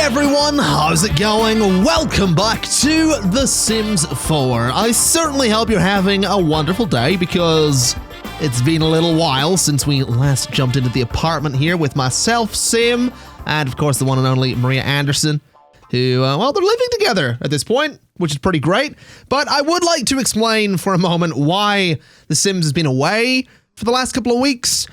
everyone, how's it going? Welcome back to The Sims 4. I certainly hope you're having a wonderful day because it's been a little while since we last jumped into the apartment here with myself, Sim, and of course the one and only Maria Anderson, who, well, they're living together at this point, which is pretty great. But I would like to explain for a moment why The Sims has been away for the last couple of weeks.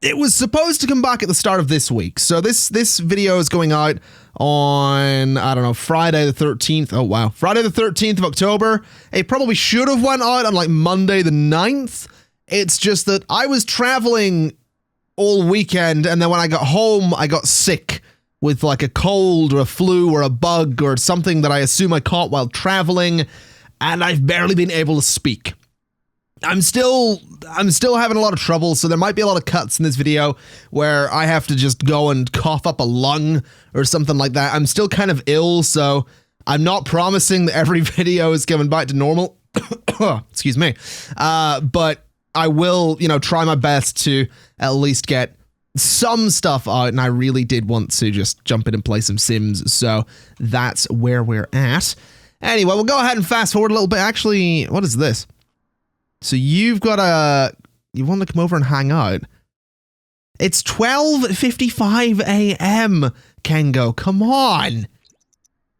It was supposed to come back at the start of this week. So this video is going out on, I don't know, Friday the 13th. Oh, wow. Friday the 13th of October. It probably should have went out on like Monday the 9th. It's just that I was traveling all weekend, and then when I got home, I got sick with like a cold or a flu or a bug or something that I assume I caught while traveling, and I've barely been able to speak. I'm still having a lot of trouble, so there might be a lot of cuts in this video where I have to just go and cough up a lung or something like that. I'm still kind of ill, so I'm not promising that every video is coming back to normal. Excuse me. But I will, try my best to at least get some stuff out, and I really did want to just jump in and play some Sims, so that's where we're at. Anyway, we'll go ahead and fast forward a little bit. Actually, what is this? So you want to come over and hang out. It's 12:55 a.m., Kengo. Come on.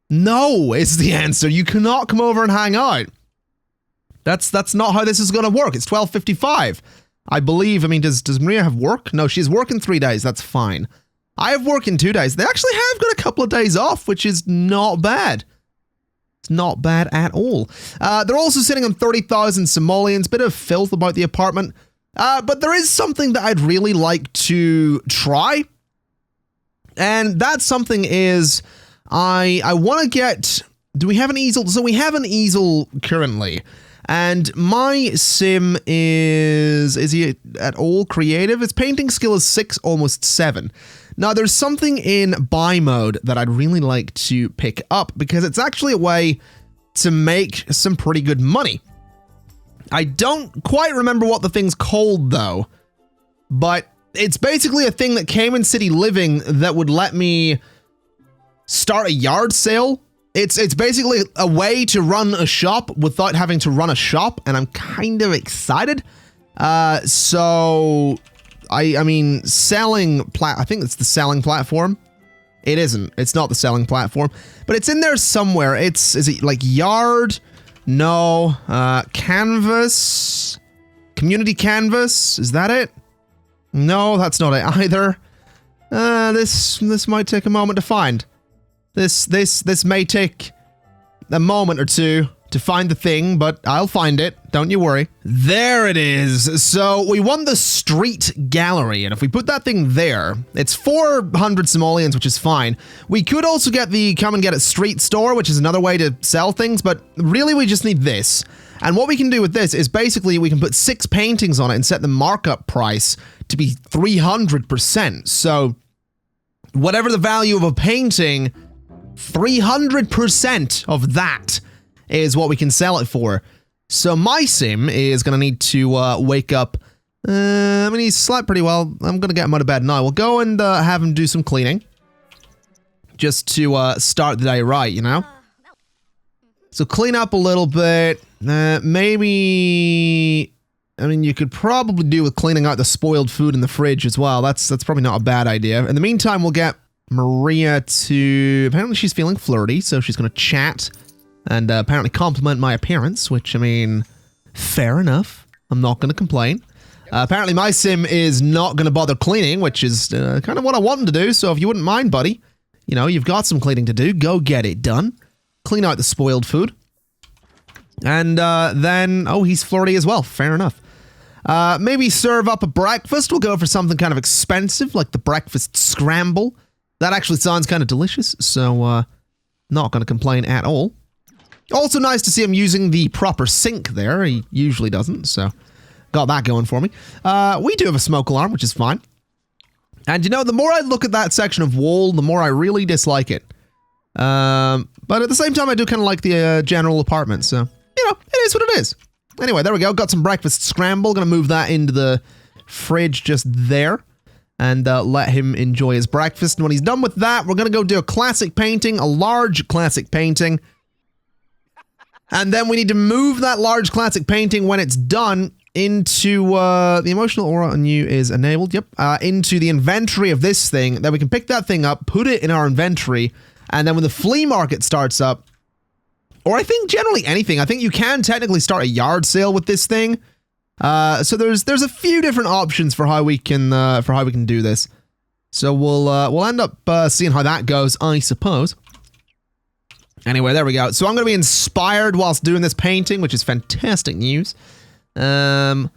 No is the answer. You cannot come over and hang out. That's not how this is going to work. It's 12:55. I believe. I mean, does Maria have work? No, she's working 3 days. That's fine. I have work in 2 days. They actually have got a couple of days off, which is not bad. It's not bad at all. They're also sitting on 30,000 simoleons. Bit of filth about the apartment. But there is something that I'd really like to try. And that something is I want to get... Do we have an easel? So we have an easel currently. And my sim is he at all creative? His painting skill is 6, almost 7. Now, there's something in buy mode that I'd really like to pick up because it's actually a way to make some pretty good money. I don't quite remember what the thing's called, though, but it's basically a thing that came in City Living that would let me start a yard sale. It's basically a way to run a shop without having to run a shop, and I'm kind of excited. So... I mean, I think it's the selling platform. It isn't. It's not the selling platform, but it's in there somewhere. Is it like yard? No. Canvas? Community canvas? Is that it? No, that's not it either. This might take a moment to find. This may take a moment or two to find the thing, but I'll find it. Don't you worry. There it is. So we want the street gallery, and if we put that thing there, it's 400 simoleons, which is fine. We could also get the come and get it street store, which is another way to sell things, but really we just need this. And what we can do with this is basically we can put 6 paintings on it and set the markup price to be 300%. So whatever the value of a painting, 300% of that is what we can sell it for. So my sim is going to need to wake up. I mean, he's slept pretty well. I'm going to get him out of bed now. We'll go and have him do some cleaning. Just to start the day right, So clean up a little bit. Maybe... I mean, you could probably do with cleaning out the spoiled food in the fridge as well. That's probably not a bad idea. In the meantime, we'll get Maria to... Apparently she's feeling flirty, so she's going to chat. And apparently compliment my appearance, which, I mean, fair enough. I'm not going to complain. Apparently my sim is not going to bother cleaning, which is kind of what I want him to do. So if you wouldn't mind, buddy, you've got some cleaning to do. Go get it done. Clean out the spoiled food. And then, oh, he's flirty as well. Fair enough. Maybe serve up a breakfast. We'll go for something kind of expensive, like the breakfast scramble. That actually sounds kind of delicious. So not going to complain at all. Also nice to see him using the proper sink there. He usually doesn't, so got that going for me. We do have a smoke alarm, which is fine. And the more I look at that section of wall, the more I really dislike it. But at the same time, I do kind of like the general apartment, so, it is what it is. Anyway, there we go. Got some breakfast scramble. Gonna move that into the fridge just there. and let him enjoy his breakfast. And when he's done with that, we're going to go do a classic painting, a large classic painting. And then we need to move that large classic painting when it's done into the emotional aura on you is enabled. Yep. Into the inventory of this thing. Then we can pick that thing up, put it in our inventory. And then when the flea market starts up, or I think generally anything, I think you can technically start a yard sale with this thing. So there's a few different options for how we can do this. So we'll end up seeing how that goes, I suppose. Anyway, there we go. So I'm going to be inspired whilst doing this painting, which is fantastic news. I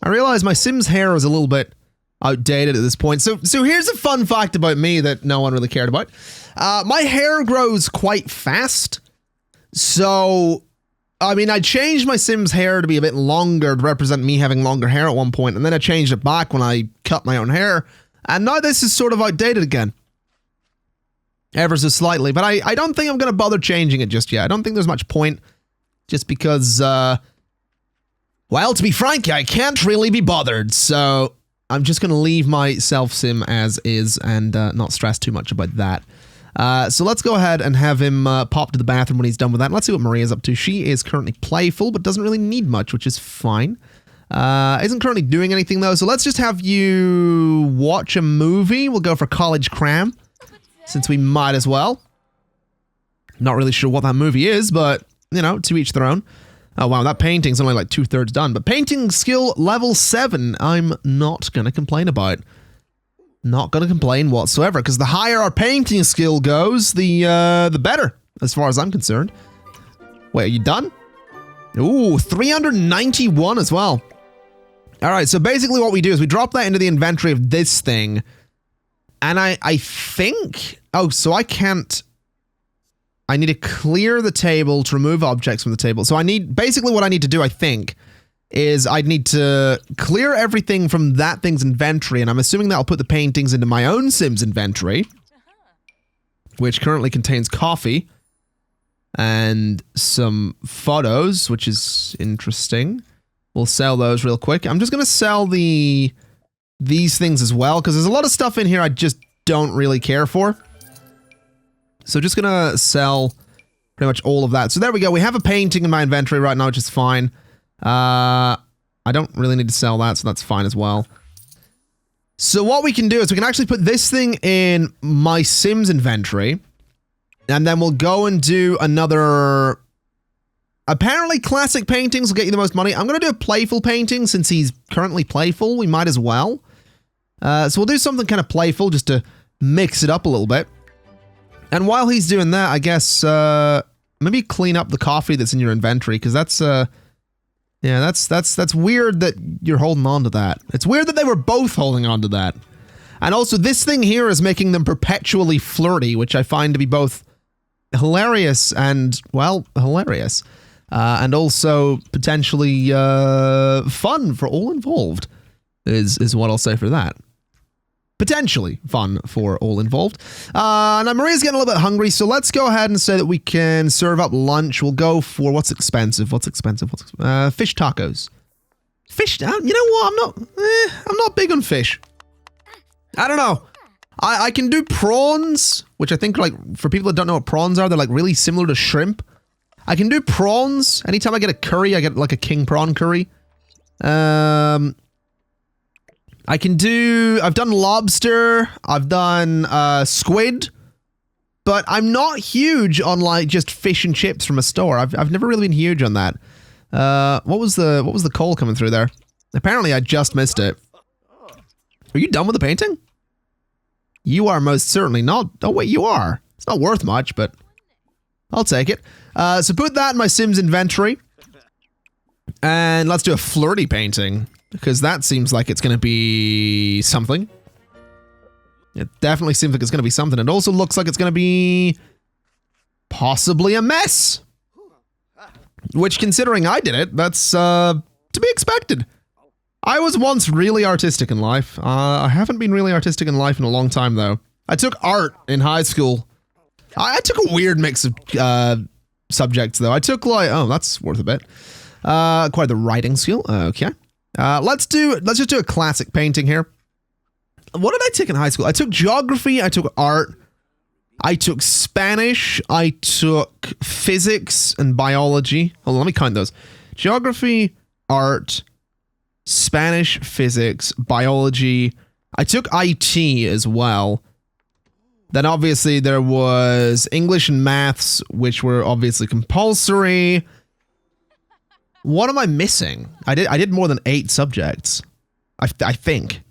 realize my Sim's hair is a little bit outdated at this point. So here's a fun fact about me that no one really cared about. My hair grows quite fast. So, I mean, I changed my Sim's hair to be a bit longer to represent me having longer hair at one point, and then I changed it back when I cut my own hair, and now this is sort of outdated again. Ever so slightly, but I don't think I'm going to bother changing it just yet. I don't think there's much point, just because, well, to be frank, I can't really be bothered, so I'm just going to leave my self-sim as is and not stress too much about that. So let's go ahead and have him pop to the bathroom when he's done with that. Let's see what Maria's up to. She is currently playful, but doesn't really need much, which is fine. Isn't currently doing anything, though, so let's just have you watch a movie. We'll go for College Cram, since we might as well. Not really sure what that movie is, but, you know, to each their own. Oh, wow, that painting's only like 2/3 done. But painting skill level 7, I'm not going to complain about. Not going to complain whatsoever, because the higher our painting skill goes, the better, as far as I'm concerned. Wait, are you done? Ooh, 391 as well. All right, so basically what we do is we drop that into the inventory of this thing, and I think... Oh, so I can't... I need to clear the table to remove objects from the table. So I need... Basically what I need to do, I think, is I'd need to clear everything from that thing's inventory, and I'm assuming that'll put the paintings into my own Sim's inventory, which currently contains coffee and some photos, which is interesting. We'll sell those real quick. I'm just going to sell these things as well, because there's a lot of stuff in here I just don't really care for. So just going to sell pretty much all of that. So there we go. We have a painting in my inventory right now, which is fine. I don't really need to sell that, so that's fine as well. So what we can do is we can actually put this thing in my Sim's inventory, and then we'll go and do another... Apparently classic paintings will get you the most money. I'm going to do a playful painting since he's currently playful. We might as well. So we'll do something kind of playful just to mix it up a little bit. And while he's doing that, I guess maybe clean up the coffee that's in your inventory, because that's... Yeah, that's weird that you're holding on to that. It's weird that they were both holding on to that. And also, this thing here is making them perpetually flirty, which I find to be both hilarious and, well, hilarious. And also potentially fun for all involved, is what I'll say for that. Potentially fun for all involved. Now Maria's getting a little bit hungry, so let's go ahead and say that we can serve up lunch. We'll go for what's expensive. Fish tacos. Fish. You know what? I'm not big on fish. I don't know. I can do prawns, which I think, like, for people that don't know what prawns are, they're like really similar to shrimp. I can do prawns. Anytime I get a curry, I get like a king prawn curry. I've done lobster, I've done squid, but I'm not huge on like just fish and chips from a store. I've never really been huge on that. What was the call coming through there? Apparently I just missed it. Are you done with the painting? You are most certainly not. Oh wait, you are. It's not worth much, but I'll take it. So put that in my Sim's inventory. And let's do a flirty painting, because that seems like it's going to be something. It definitely seems like it's going to be something. It also looks like it's going to be possibly a mess. Which, considering I did it, that's to be expected. I was once really artistic in life. I haven't been really artistic in life in a long time, though. I took art in high school. I took a weird mix of subjects, though. I took like... Oh, that's worth a bit. Quite the writing skill. Okay. Let's just do a classic painting here. what did I take in high school? I took geography, I took art, I took Spanish, I took physics and biology. Hold on, let me count those. Geography, art, Spanish, physics, biology. I took IT as well. Then obviously there was English and maths, which were obviously compulsory. What am I missing? I did more than 8 subjects. I think.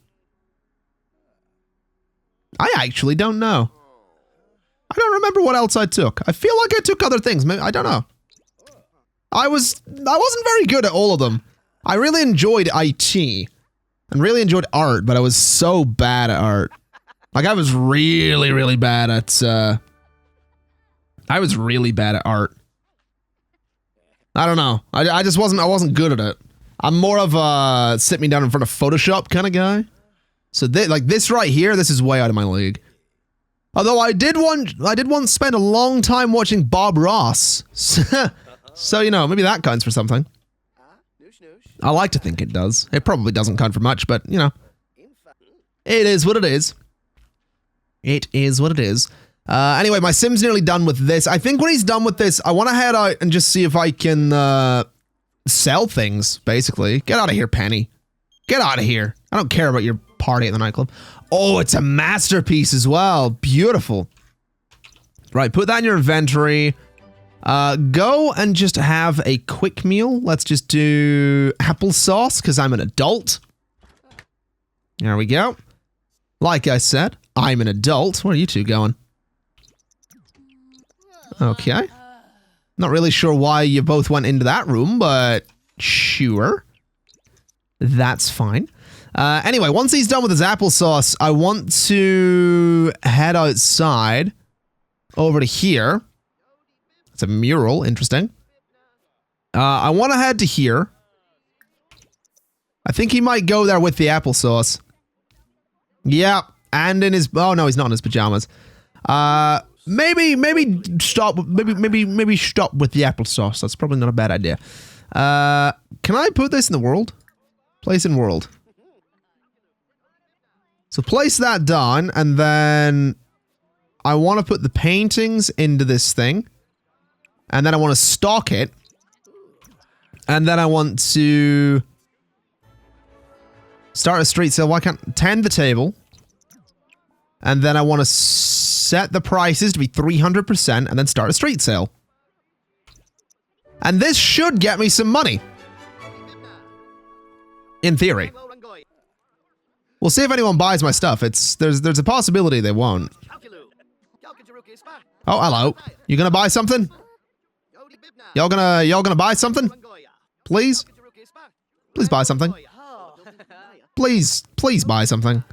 I actually don't know. I don't remember what else I took. I feel like I took other things. Maybe, I don't know. I wasn't very good at all of them. I really enjoyed IT and really enjoyed art, but I was so bad at art. Like I was really, really bad at art. I don't know. I wasn't good at it. I'm more of a sit me down in front of Photoshop kind of guy. So like this right here, this is way out of my league. Although I did once spend a long time watching Bob Ross. So, you know, maybe that counts for something. I like to think it does. It probably doesn't count for much, but, you know. It is what it is. It is what it is. Anyway, my sim's nearly done with this. I think when he's done with this, I want to head out and just see if I can sell things, basically. Get out of here, Penny. Get out of here. I don't care about your party at the nightclub. Oh, it's a masterpiece as well. Beautiful. Right, put that in your inventory. Go and just have a quick meal. Let's just do applesauce because I'm an adult. There we go. Like I said, I'm an adult. Where are you two going? Okay. Not really sure why you both went into that room, but sure. That's fine. Anyway, once he's done with his applesauce, I want to head outside over to here. It's a mural. Interesting. I want to head to here. I think he might go there with the applesauce. Yeah, and in his... Oh, no, he's not in his pajamas. Maybe stop... Maybe stop with the applesauce. That's probably not a bad idea. Can I put this in the world? Place in world. So place that down, and then I want to put the paintings into this thing. And then I want to stock it. And then I want to start a street sale. Why can't tend the table? And then I want to set the prices to be 300% and then start a street sale. And this should get me some money. In theory. We'll see if anyone buys my stuff. There's a possibility they won't. Oh, hello. You gonna buy something? Y'all gonna buy something? Please? Please buy something. Please buy something.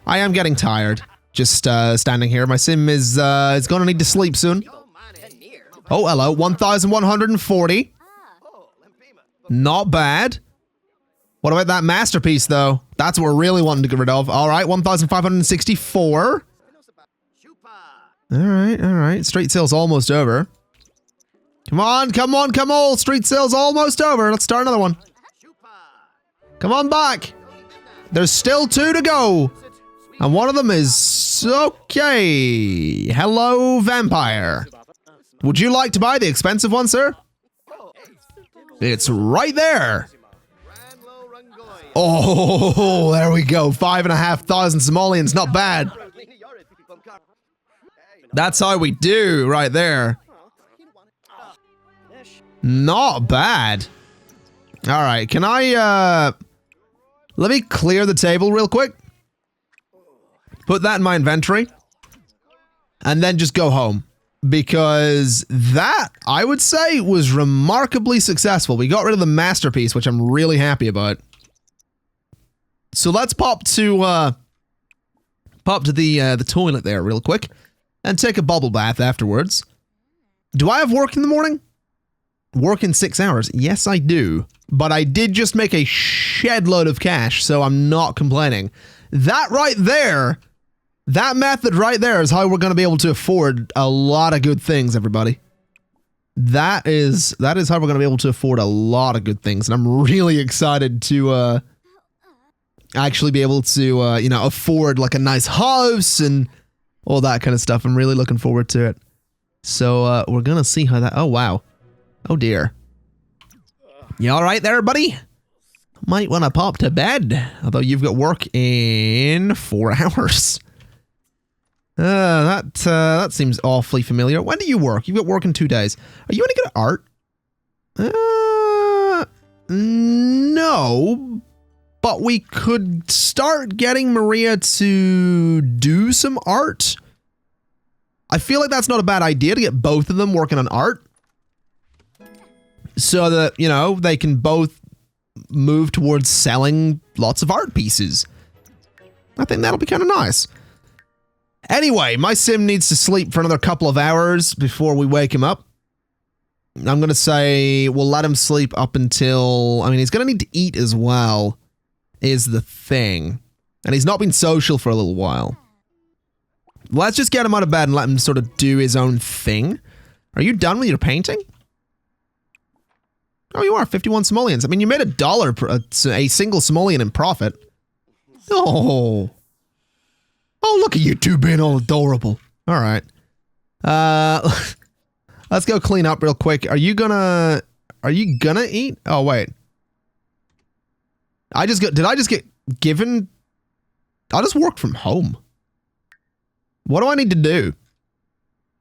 I am getting tired. Just standing here. My sim is gonna need to sleep soon. Oh, hello. 1,140. Not bad. What about that masterpiece, though? That's what we're really wanting to get rid of. All right, 1,564. All right. Street sale's almost over. Come on. Street sale's almost over. Let's start another one. Come on back. There's still 2 to go. And one of them is... Okay. Hello, vampire. Would you like to buy the expensive one, sir? It's right there. Oh, there we go. 5,500 simoleons. Not bad. That's how we do right there. Not bad. All right. Can I, let me clear the table real quick. Put that in my inventory. And then just go home. Because that, I would say, was remarkably successful. We got rid of the masterpiece, which I'm really happy about. So let's pop to the toilet there real quick and take a bubble bath afterwards. Do I have work in the morning? Work in 6 hours? Yes, I do. But I did just make a shed load of cash, so I'm not complaining. That right there, that method right there is how we're going to be able to afford a lot of good things, everybody. That is how we're going to be able to afford a lot of good things, and I'm really excited to actually be able to, you know, afford like a nice house and all that kind of stuff. I'm really looking forward to it. So we're gonna see how that. Oh wow. Oh dear. You all right there, buddy? Might want to pop to bed. Although you've got work in 4 hours. That seems awfully familiar. When do you work? You've got work in 2 days. Are you any good at art? No. But we could start getting Maria to do some art. I feel like that's not a bad idea to get both of them working on art. So that, you know, they can both move towards selling lots of art pieces. I think that'll be kind of nice. Anyway, my sim needs to sleep for another couple of hours before we wake him up. I'm going to say we'll let him sleep up until... I mean, he's going to need to eat as well, is the thing. And he's not been social for a little while. Let's just get him out of bed and let him sort of do his own thing. Are you done with your painting? Oh, you are. 51 simoleons. I mean, you made $1 a single simoleon in profit. Oh. Oh, look at you two being all adorable. All right. Let's go clean up real quick. Are you gonna eat? Oh, wait. Did I just get given? I just worked from home. What do I need to do?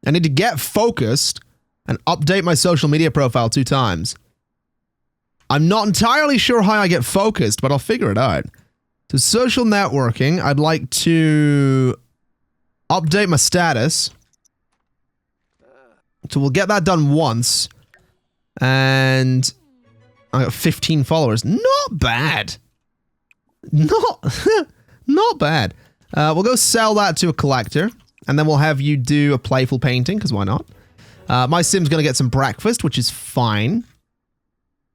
I need to get focused and update my social media profile 2 times. I'm not entirely sure how I get focused, but I'll figure it out. So social networking, I'd like to update my status. So we'll get that done once. And I got 15 followers. Not bad. Not bad. We'll go sell that to a collector. And then we'll have you do a playful painting, because why not? My sim's going to get some breakfast, which is fine.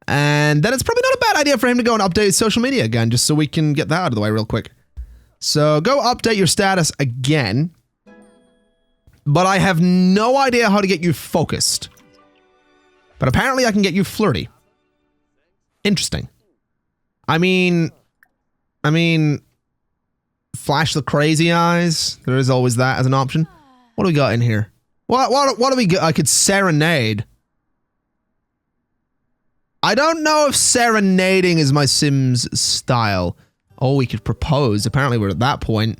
And then it's probably not a bad idea for him to go and update his social media again, just so we can get that out of the way real quick. So go update your status again. But I have no idea how to get you focused. But apparently I can get you flirty. Interesting. I mean, flash the crazy eyes. There is always that as an option. What do we got in here? What do we got? I could serenade. I don't know if serenading is my sim's style. Oh, we could propose. Apparently we're at that point.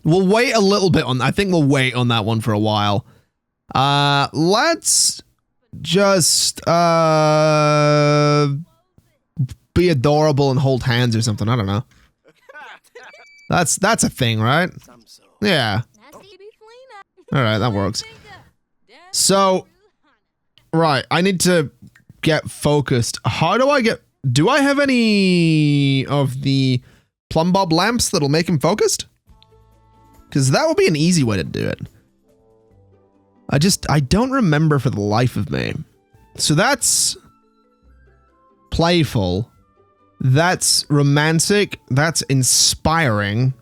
We'll wait a little bit on... I think we'll wait on that one for a while. Let's just, be adorable and hold hands or something. I don't know. That's a thing, right? Yeah. Alright, that works. So... Right, I need to get focused. How do I get... Do I have any of the plumb bob lamps that'll make him focused? Because that would be an easy way to do it. I don't remember for the life of me. So that's playful. That's romantic. That's inspiring.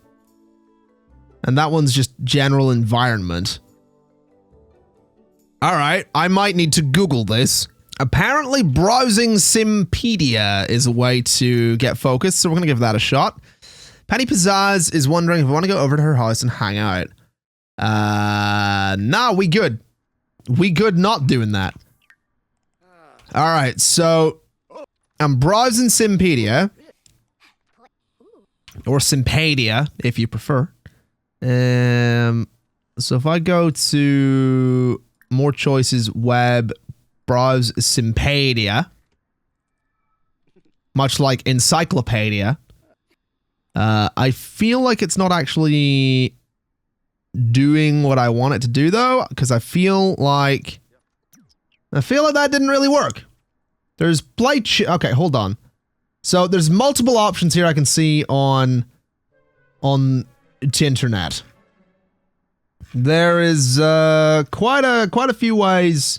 And that one's just general environment. Alright, I might need to Google this. Apparently browsing Simpedia is a way to get focused, so we're gonna give that a shot. Penny Pizzazz is wondering if we want to go over to her house and hang out. Nah, we good. We good not doing that. Alright, so I'm browsing Simpedia. Or Simpedia, if you prefer. So if I go to more choices, web, browse Simpedia, much like encyclopedia, I feel like it's not actually doing what I want it to do though, because I feel like that didn't really work. There's okay, hold on. So there's multiple options here I can see on internet. There is quite a few ways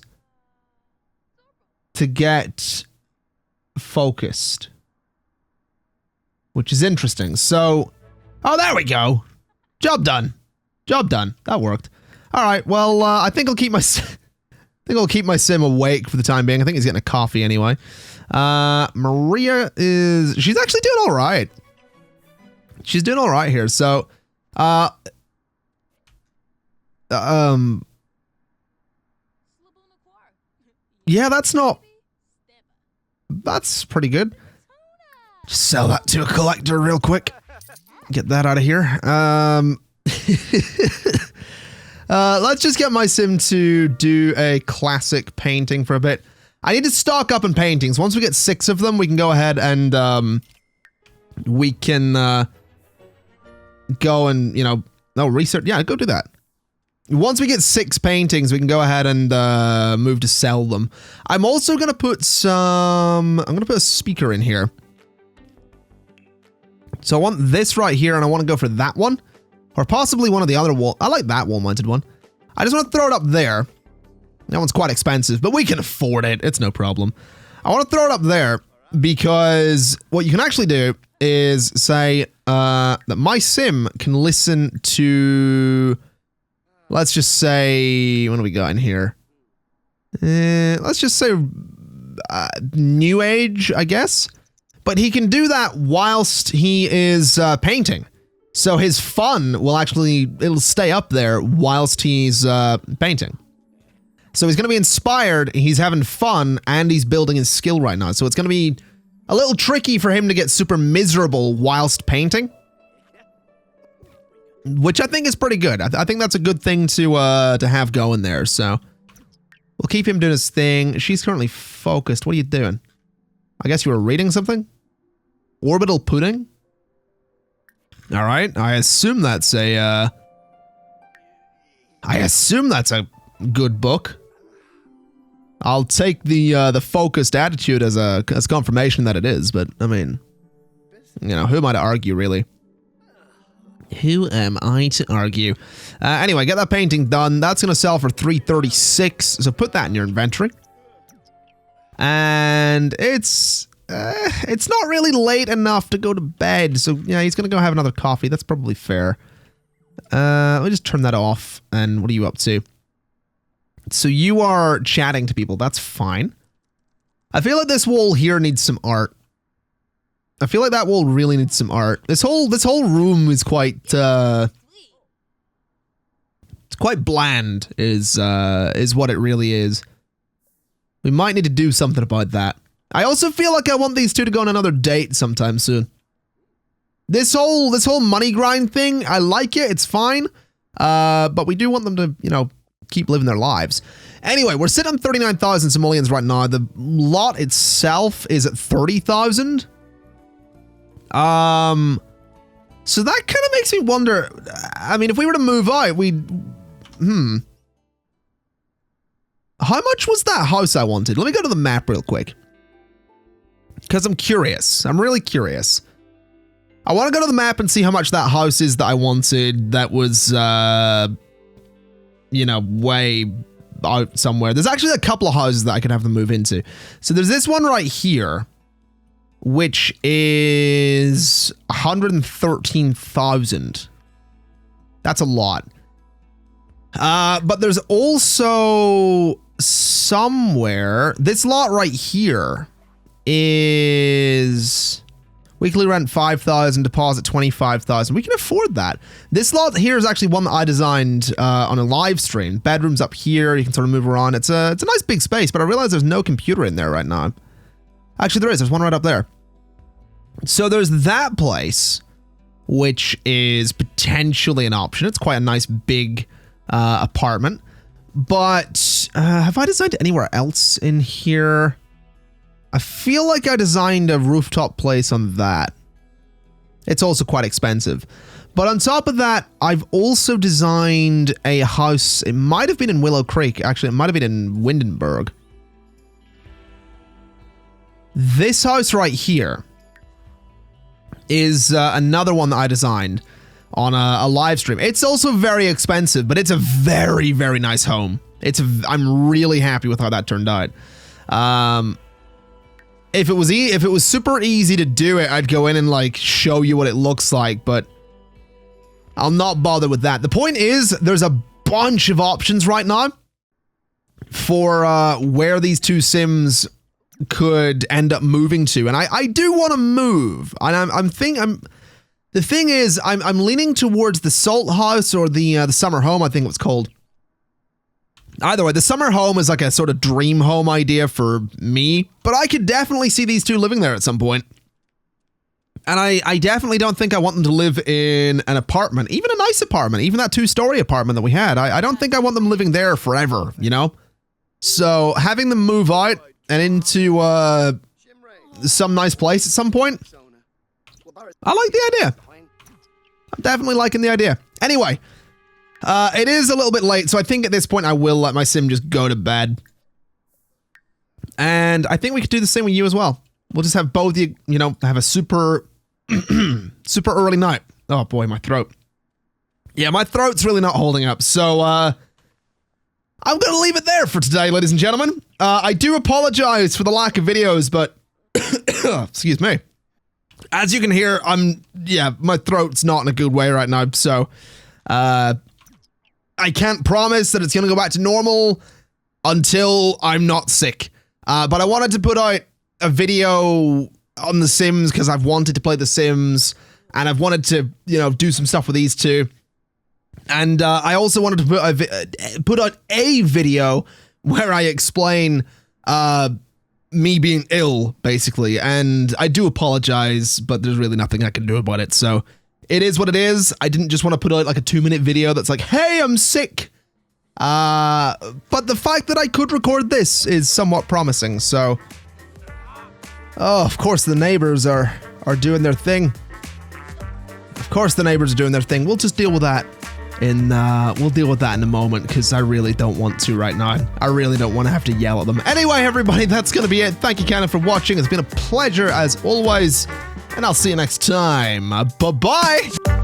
to get focused, which is interesting. So, oh, there we go. Job done. Job done. That worked. All right. Well, I think I'll keep my sim awake for the time being. I think he's getting a coffee anyway. Maria she's actually doing all right. She's doing all right here. So, yeah, that's pretty good. Just sell that to a collector real quick. Get that out of here. Let's just get my sim to do a classic painting for a bit. I need to stock up on paintings. Once we get 6 of them, we can go ahead and, we can, go and, you know, research. Yeah, go do that. Once we get 6 paintings, we can go ahead and, move to sell them. I'm also gonna put I'm gonna put a speaker in here. So I want this right here, and I want to go for that one. Or possibly one of the other wall. I like that wall-mounted one. I just want to throw it up there. That one's quite expensive, but we can afford it. It's no problem. I want to throw it up there because what you can actually do is say that my sim can listen to... Let's just say... What do we got in here? Let's just say New Age, I guess. But he can do that whilst he is painting. So his fun will actually, it'll stay up there whilst he's painting. So he's going to be inspired, he's having fun, and he's building his skill right now. So it's going to be a little tricky for him to get super miserable whilst painting. Which I think is pretty good. I think that's a good thing to have going there. So we'll keep him doing his thing. She's currently focused. What are you doing? I guess you were reading something? Orbital pudding? All right, I assume that's a good book. I'll take the focused attitude as confirmation that it is, but I mean, you know, who am I to argue, really? Who am I to argue? Anyway, get that painting done. That's gonna sell for 336. So put that in your inventory. And it's not really late enough to go to bed, so yeah, he's gonna go have another coffee. That's probably fair. Let me just turn that off. And what are you up to? So you are chatting to people. That's fine. I feel like this wall here needs some art. I feel like that wall really needs some art. This whole room is quite it's quite bland. Is what it really is. We might need to do something about that. I also feel like I want these two to go on another date sometime soon. This whole money grind thing, I like it, it's fine. But we do want them to, you know, keep living their lives. Anyway, we're sitting on 39,000 simoleons right now. The lot itself is at 30,000. So that kind of makes me wonder, I mean, if we were to move out, how much was that house I wanted? Let me go to the map real quick. Because I'm curious. I'm really curious. I want to go to the map and see how much that house is that I wanted that was, you know, way out somewhere. There's actually a couple of houses that I could have them move into. So there's this one right here, which is 113,000. That's a lot. But there's also somewhere, this lot right here is weekly rent 5,000, deposit 25,000. We can afford that. This lot here is actually one that I designed on a live stream. Bedrooms up here, you can sort of move around. It's a nice big space, but I realize there's no computer in there right now. Actually, there is. There's one right up there. So there's that place, which is potentially an option. It's quite a nice big apartment. But have I designed anywhere else in here? I feel like I designed a rooftop place on that. It's also quite expensive. But on top of that, I've also designed a house. It might have been in Willow Creek. Actually, it might have been in Windenburg. This house right here is another one that I designed on a live stream. It's also very expensive, but it's a very, very nice home. I'm really happy with how that turned out. If it was super easy to do it, I'd go in and like show you what it looks like, but I'll not bother with that. The point is, there's a bunch of options right now for where these two sims could end up moving to. And I do want to move. And the thing is, I'm leaning towards the Salt House or the Summer Home, I think it was called. Either way, the Summer Home is like a sort of dream home idea for me, but I could definitely see these two living there at some point. And I definitely don't think I want them to live in an apartment, even a nice apartment, even that 2-story apartment that we had. I don't think I want them living there forever, you know? So having them move out and into some nice place at some point, I like the idea. I'm definitely liking the idea. Anyway, it is a little bit late, so I think at this point I will let my sim just go to bed. And I think we could do the same with you as well. We'll just have both you, you know, have a super, super early night. Oh boy, my throat. Yeah, my throat's really not holding up, so I'm gonna leave it there for today, ladies and gentlemen. I do apologize for the lack of videos, but excuse me. As you can hear, my throat's not in a good way right now, so I can't promise that it's gonna go back to normal until I'm not sick. But I wanted to put out a video on The Sims because I've wanted to play The Sims and I've wanted to, you know, do some stuff with these two. And I also wanted to put out a video where I explain me being ill, basically. And I do apologize, but there's really nothing I can do about it. So it is what it is. I didn't just want to put out like a 2-minute video that's like, hey, I'm sick. But the fact that I could record this is somewhat promising. So, oh, of course the neighbors are doing their thing. Of course the neighbors are doing their thing. We'll just deal with that we'll deal with that in a moment because I really don't want to right now. I really don't want to have to yell at them. Anyway, everybody, that's going to be it. Thank you, Cannon, for watching. It's been a pleasure as always, and I'll see you next time. Bye-bye.